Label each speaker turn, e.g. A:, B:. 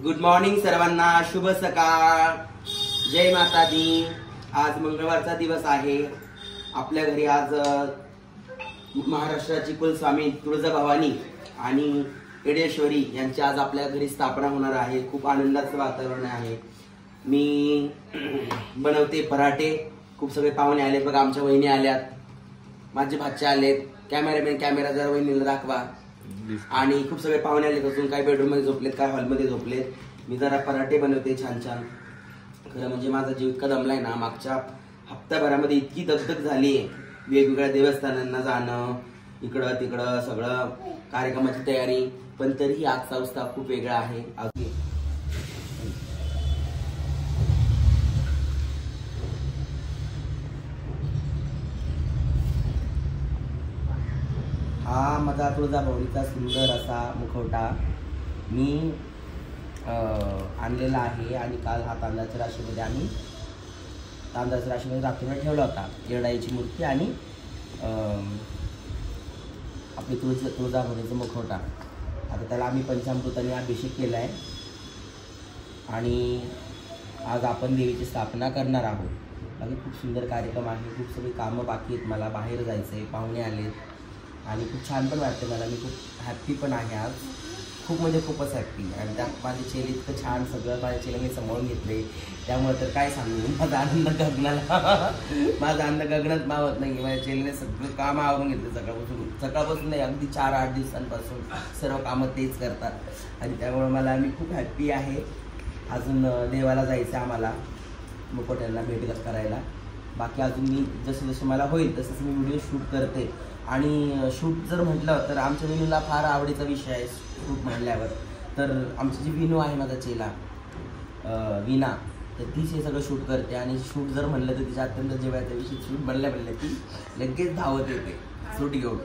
A: Good morning सर्वांना, शुभ सकाळ, जय माता दी। आज मंगळवारचा दिवस आहे। आपल्या घरी आज महाराष्ट्राची कुलस्वामी तुळजाभवानी आणि येडेश्वरी यांची आज आपल्या घरी स्थापना होणार आहे। खूप आनंदाचं वातावरण आहे। मी बनवते पराठे। खूप सगळे पाहुणे आले बघा, आमच्या वहिनी आल्यात, माझे भाचे आलेत, कॅमेरामॅन कॅमेरा जर वहिनीला दाखवा, आणि खूप सगळे पाहुणे आले, अजून काही बेडरूम मध्ये झोपलेत, काय हॉल मध्ये झोपलेत। मी जरा पराठे बनवते छान छान। खरं म्हणजे माझा जीव इतका दमलाय ना, मागच्या हप्त्याभरामध्ये इतकी दगदग झाली आहे, वेगवेगळ्या देवस्थानांना जाणं, इकडं तिकडं सगळं कार्यक्रमाची तयारी, पण तरीही आजचा उत्साह खूप वेगळा आहे। हा माझा तुळजाभवानीचा सुंदर असा मुखवटा मी आणलेला आहे, आणि काल हा तांदळाच्या राशीमध्ये रात्रीमध्ये ठेवला होता। येडाईची मूर्ती आणि आपली तुळजाभवानीचा मुखवटा। आता त्याला आम्ही पंचामृताने अभिषेक केला आहे, आणि आज आपण देवीची स्थापना करणार आहोत। बाकी खूप सुंदर कार्यक्रम आहे, खूप सगळी कामं बाकी आहेत, मला बाहेर जायचं आहे, पाहुणे आलेत, आणि खूप छान पण वाटते मला। मी खूप हॅप्पी पण आहे आज, खूप म्हणजे खूपच हॅप्पी। आणि त्यात माझे चेले इतकं छान, सगळं माझ्या चेले मी सांभाळून घेतले, त्यामुळे तर काय सांगू, माझा आनंद गगनात मावत नाही। माझ्या चेलेने सगळं काम आवरून घेतलं, सकाळपासून नाही, अगदी 4-8 दिवसांपासून सर्व कामं तेच करतात, आणि त्यामुळे मी खूप हॅप्पी आहे। अजून देवाला जायचं आम्हाला, मुकोट्यांना भेट करायला। बाकी अजून मी जसे मला होईल तसंच मी व्हिडिओ शूट करते, आणि शूट जर म्हटलं तर आमच्या विनूला फार आवडीचा विषय आहे शूट म्हणल्यावर। तर आमची जी विनू आहे, माझा चेला विना, तर तीच हे सगळं शूट करते, आणि शूट जर म्हणलं तर तिच्या अत्यंत जेवायचा विषय शूट म्हणल्या ती लगेच धावत येते शूट घेऊन।